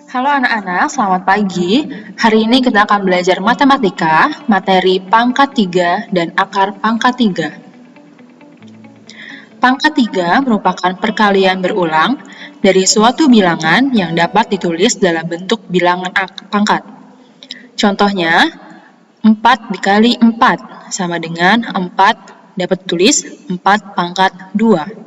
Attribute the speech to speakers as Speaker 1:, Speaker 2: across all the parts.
Speaker 1: Halo anak-anak, selamat pagi. Hari ini kita akan belajar matematika, materi pangkat 3 dan akar pangkat 3. Pangkat 3 merupakan perkalian berulang dari suatu bilangan yang dapat ditulis dalam bentuk bilangan pangkat. Contohnya, 4 dikali 4 sama dengan 4 dapat ditulis 4 pangkat 2.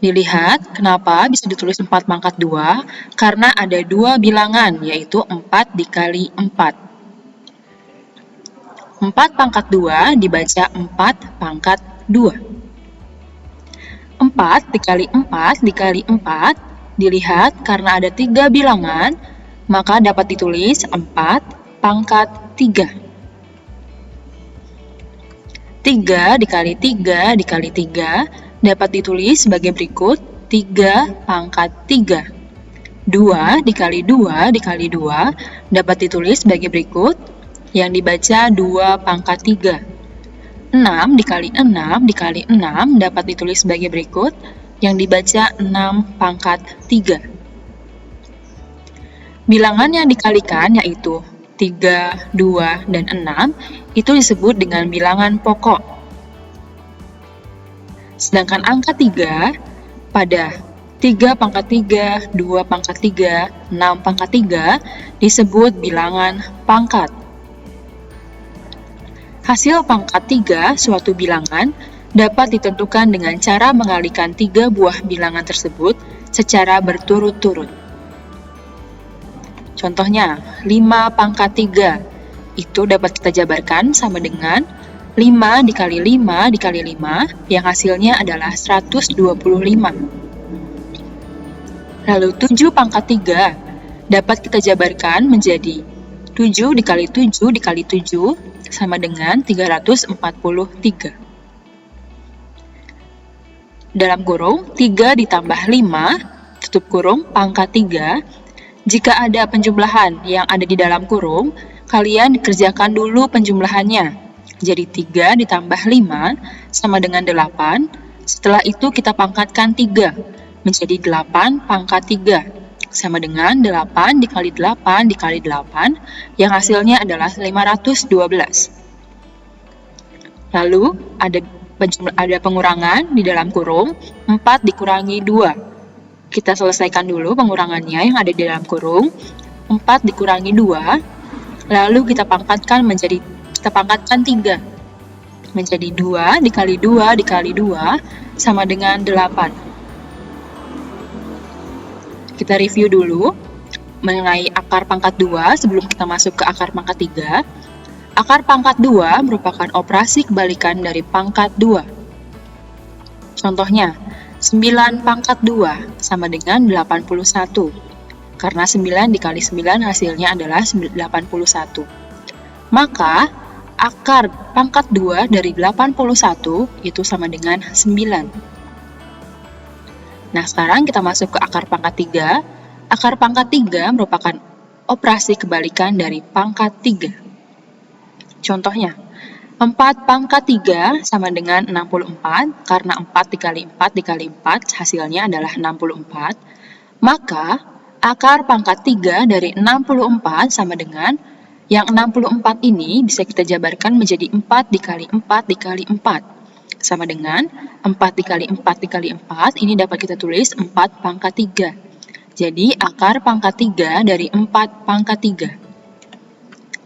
Speaker 1: Dilihat, kenapa bisa ditulis 4 pangkat 2? Karena ada dua bilangan, yaitu 4 dikali 4. 4 pangkat 2 dibaca 4 pangkat 2. 4 dikali 4 dikali 4, dilihat karena ada 3 bilangan, maka dapat ditulis 4 pangkat 3. 3 dikali 3 dikali 3 dapat ditulis sebagai berikut 3 pangkat 3. 2 dikali 2 dikali 2 dapat ditulis sebagai berikut yang dibaca 2 pangkat 3. 6 dikali 6 dikali 6 dapat ditulis sebagai berikut yang dibaca 6 pangkat 3. Bilangan yang dikalikan yaitu 3, 2, dan 6 itu disebut dengan bilangan pokok. Sedangkan angka 3 pada 3 pangkat 3, 2 pangkat 3, 6 pangkat 3 disebut bilangan pangkat. Hasil pangkat 3 suatu bilangan dapat ditentukan dengan cara mengalikan 3 buah bilangan tersebut secara berturut-turut. Contohnya, 5 pangkat 3 itu dapat kita jabarkan sama dengan 5 dikali 5 dikali 5 yang hasilnya adalah 125. Lalu 7 pangkat 3 dapat kita jabarkan menjadi 7 dikali 7 dikali 7 sama dengan 343. Dalam kurung 3 ditambah 5 tutup kurung pangkat 3. Jika ada penjumlahan yang ada di dalam kurung, kalian kerjakan dulu penjumlahannya. Jadi 3 ditambah 5 sama dengan 8. Setelah itu kita pangkatkan 3 menjadi 8 pangkat 3 sama dengan 8 dikali 8 dikali 8 yang hasilnya adalah 512. Lalu ada pengurangan di dalam kurung 4 dikurangi 2. Kita selesaikan dulu pengurangannya yang ada di dalam kurung 4 dikurangi 2. Lalu kita pangkatkan 3 menjadi 2 dikali 2 dikali 2 sama dengan 8. Kita review dulu mengenai akar pangkat 2 sebelum kita masuk ke akar pangkat 3. Akar pangkat 2 merupakan operasi kebalikan dari pangkat 2. Contohnya, 9 pangkat 2 sama dengan 81. Karena 9 dikali 9 hasilnya adalah 81. Maka, akar pangkat 2 dari 81 itu sama dengan 9. Nah, sekarang kita masuk ke akar pangkat 3. Akar pangkat 3 merupakan operasi kebalikan dari pangkat 3. Contohnya, 4 pangkat 3 sama dengan 64, karena 4 dikali 4 dikali 4 hasilnya adalah 64. Maka, akar pangkat 3 dari 64 sama dengan yang 64 ini bisa kita jabarkan menjadi 4 dikali 4 dikali 4. Sama dengan 4 dikali 4 dikali 4, ini dapat kita tulis 4 pangkat 3. Jadi, akar pangkat 3 dari 4 pangkat 3.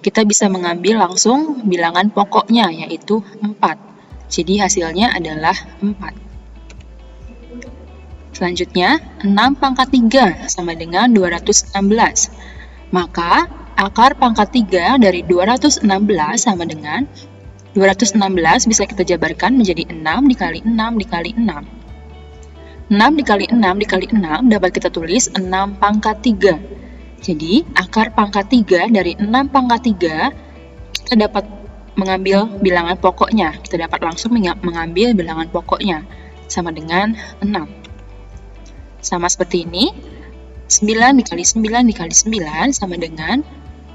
Speaker 1: Kita bisa mengambil langsung bilangan pokoknya, yaitu 4. Jadi, hasilnya adalah 4. Selanjutnya, 6 pangkat 3 sama dengan 216. Maka, akar pangkat 3 dari 216 sama dengan 216 bisa kita jabarkan menjadi 6 dikali 6 dikali 6. 6 dikali 6 dikali 6 dapat kita tulis 6 pangkat 3. Jadi, akar pangkat 3 dari 6 pangkat 3 kita dapat mengambil bilangan pokoknya. Kita dapat langsung mengambil bilangan pokoknya sama dengan 6. Sama seperti ini, 9 dikali 9 dikali 9 sama dengan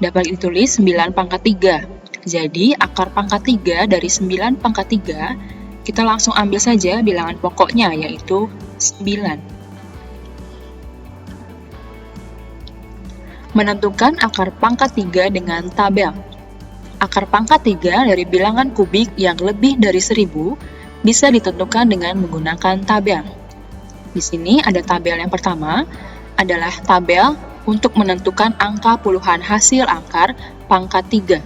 Speaker 1: dapat ditulis 9 pangkat 3. Jadi, akar pangkat 3 dari 9 pangkat 3, kita langsung ambil saja bilangan pokoknya, yaitu 9. Menentukan akar pangkat 3 dengan tabel. Akar pangkat 3 dari bilangan kubik yang lebih dari 1000 bisa ditentukan dengan menggunakan tabel. Di sini ada tabel yang pertama, adalah tabel untuk menentukan angka puluhan hasil akar pangkat 3.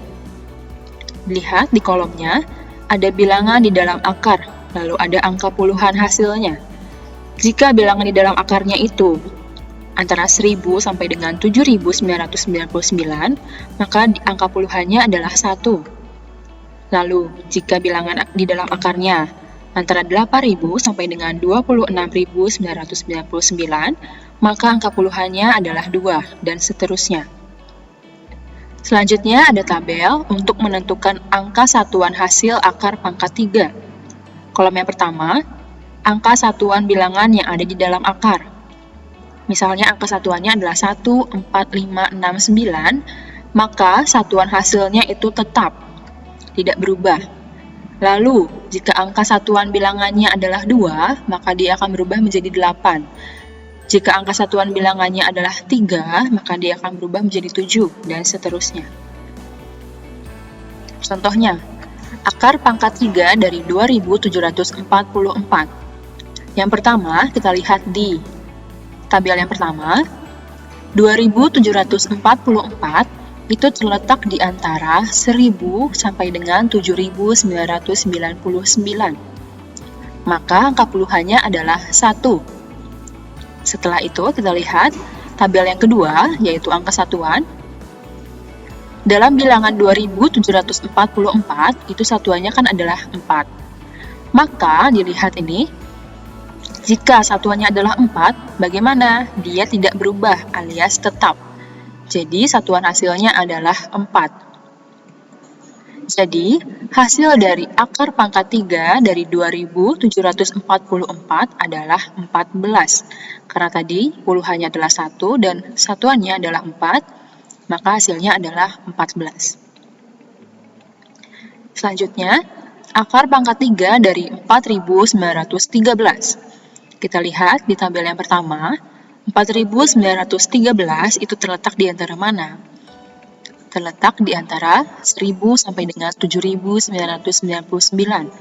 Speaker 1: Lihat di kolomnya, ada bilangan di dalam akar, lalu ada angka puluhan hasilnya. Jika bilangan di dalam akarnya itu antara 1000 sampai dengan 7999, maka angka puluhannya adalah 1. Lalu, jika bilangan di dalam akarnya antara 8000 sampai dengan 26999, maka angka puluhannya adalah 2, dan seterusnya. Selanjutnya ada tabel untuk menentukan angka satuan hasil akar pangkat 3. Kolom yang pertama, angka satuan bilangan yang ada di dalam akar. Misalnya angka satuannya adalah 14569, maka satuan hasilnya itu tetap, tidak berubah. Lalu, jika angka satuan bilangannya adalah 2, maka dia akan berubah menjadi 8. Jika angka satuan bilangannya adalah 3, maka dia akan berubah menjadi 7, dan seterusnya. Contohnya, akar pangkat 3 dari 2744. Yang pertama, kita lihat di tabel yang pertama, 2744 itu terletak di antara 1000 sampai dengan 7999. Maka angka puluhannya adalah 1. Setelah itu kita lihat tabel yang kedua, yaitu angka satuan. Dalam bilangan 2744 itu satuannya kan adalah 4. Maka dilihat ini, jika satuannya adalah 4, bagaimana? Dia tidak berubah alias tetap. Jadi satuan hasilnya adalah 4. Jadi hasil dari akar pangkat 3 dari 2744 adalah 14. Karena tadi puluhannya adalah 1 dan satuannya adalah 4, maka hasilnya adalah 14. Selanjutnya, akar pangkat 3 dari 4913. Kita lihat di tabel yang pertama, 4913 itu terletak di antara mana? Terletak di antara 1000 sampai dengan 7999.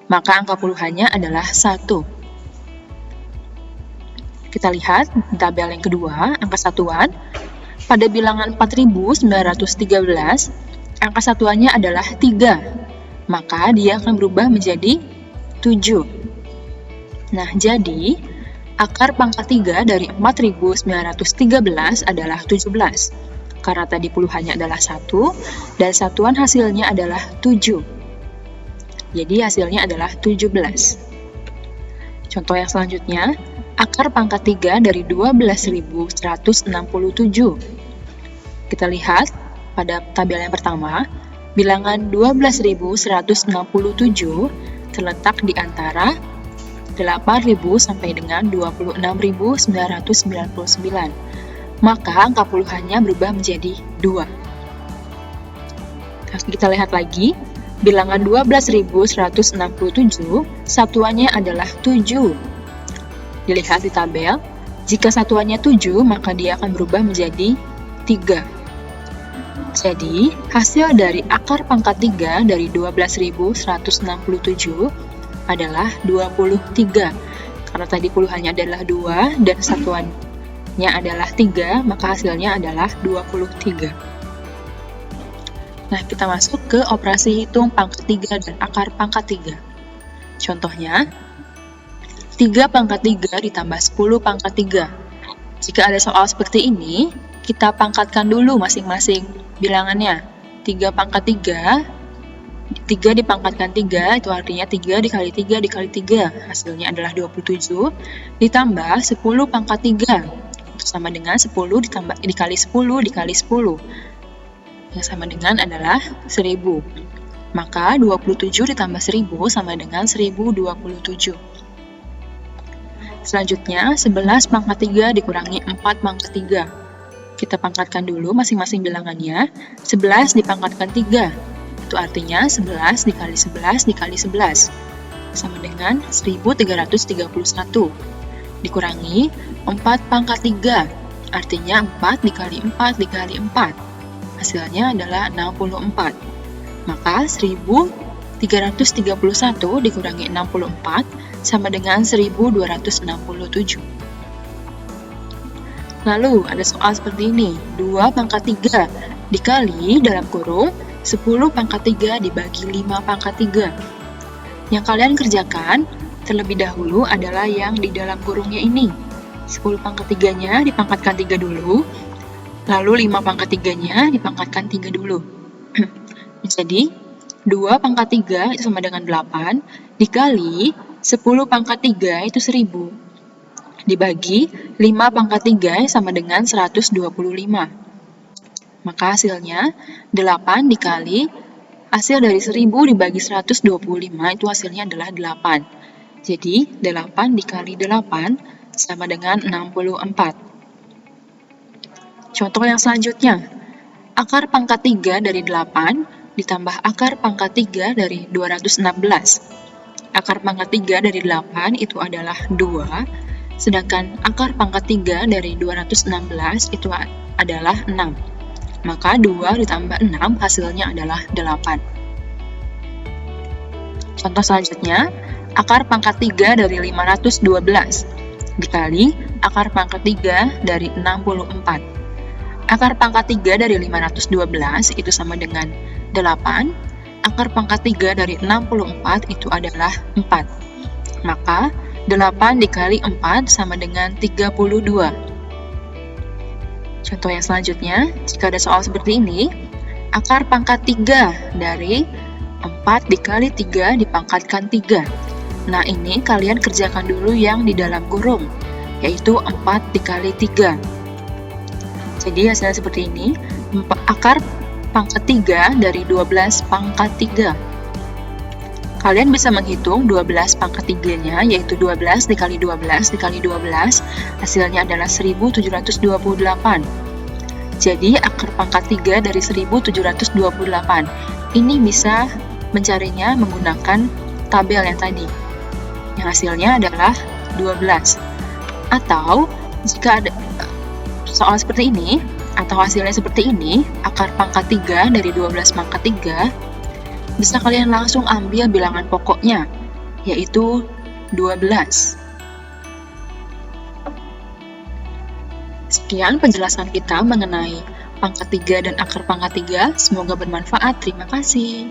Speaker 1: Maka angka puluhannya adalah 1. Kita lihat di tabel yang kedua, angka satuan. Pada bilangan 4913, angka satuannya adalah 3. Maka dia akan berubah menjadi 7. Nah, jadi akar pangkat 3 dari 4913 adalah 17. Karena tadi puluhannya adalah 1, dan satuan hasilnya adalah 7. Jadi hasilnya adalah 17. Contoh yang selanjutnya, akar pangkat 3 dari 12.167. Kita lihat pada tabel yang pertama, bilangan 12.167 terletak di antara 8.000 sampai dengan 26.999. Maka angka puluhannya berubah menjadi 2. Kita lihat lagi, bilangan 12.167, satuannya adalah 7. Dilihat di tabel, jika satuannya 7, maka dia akan berubah menjadi 3. Jadi, hasil dari akar pangkat 3 dari 12.167 adalah 23. Karena tadi puluhannya adalah 2 dan satuannya adalah 3, maka hasilnya adalah 23. Nah, kita masuk ke operasi hitung pangkat 3 dan akar pangkat 3. Contohnya, 3 pangkat 3 ditambah 10 pangkat 3. Jika ada soal seperti ini, kita pangkatkan dulu masing-masing bilangannya. 3 pangkat 3, 3 dipangkatkan 3, itu artinya 3 dikali 3 dikali 3, hasilnya adalah 27, ditambah 10 pangkat 3, itu sama dengan 10 dikali 10 dikali 10, yang sama dengan adalah 1000. Maka 27 ditambah 1000 sama dengan 1027. Selanjutnya, 11 pangkat 3 dikurangi 4 pangkat 3. Kita pangkatkan dulu masing-masing bilangannya. 11 dipangkatkan 3. Itu artinya 11 dikali 11 dikali 11 sama dengan 1331 dikurangi 4 pangkat 3. Artinya 4 dikali 4 dikali 4. Hasilnya adalah 64. Maka 1331 dikurangi 64 sama dengan 1267. Lalu ada soal seperti ini, 2 pangkat 3 dikali dalam kurung 10 pangkat 3 dibagi 5 pangkat 3. Yang kalian kerjakan terlebih dahulu adalah yang di dalam kurungnya ini. 10 pangkat 3-nya dipangkatkan 3 dulu, lalu 5 pangkat 3-nya dipangkatkan 3 dulu. Jadi, 2 pangkat 3 itu sama dengan 8, dikali 10 pangkat 3 itu 1000. Dibagi 5 pangkat 3 sama dengan 125. Maka hasilnya 8 dikali hasil dari 1000 dibagi 125 itu hasilnya adalah 8. Jadi 8 dikali 8 sama dengan 64. Contoh yang selanjutnya, akar pangkat 3 dari 8 ditambah akar pangkat 3 dari 216. Akar pangkat 3 dari 8 itu adalah 2. Sedangkan akar pangkat 3 dari 216 itu adalah 6. Maka 2 ditambah 6 hasilnya adalah 8. Contoh selanjutnya, akar pangkat 3 dari 512 dikali akar pangkat 3 dari 64. Akar pangkat 3 dari 512 itu sama dengan 8. Akar pangkat 3 dari 64 itu adalah 4. Maka 8 dikali 4 sama dengan 32. Contoh yang selanjutnya, jika ada soal seperti ini, akar pangkat 3 dari 4 dikali 3 dipangkatkan 3. Nah, ini kalian kerjakan dulu yang di dalam kurung, yaitu 4 dikali 3. Jadi hasilnya seperti ini, akar pangkat 3 dari 12 pangkat 3. Kalian bisa menghitung 12 pangkat 3-nya, yaitu 12 dikali 12 dikali 12, hasilnya adalah 1728. Jadi, akar pangkat 3 dari 1728. Ini bisa mencarinya menggunakan tabel yang tadi, yang hasilnya adalah 12. Atau, jika ada soal seperti ini, atau hasilnya seperti ini, akar pangkat 3 dari 12 pangkat 3, bisa kalian langsung ambil bilangan pokoknya, yaitu 12. Sekian penjelasan kita mengenai pangkat 3 dan akar pangkat 3. Semoga bermanfaat. Terima kasih.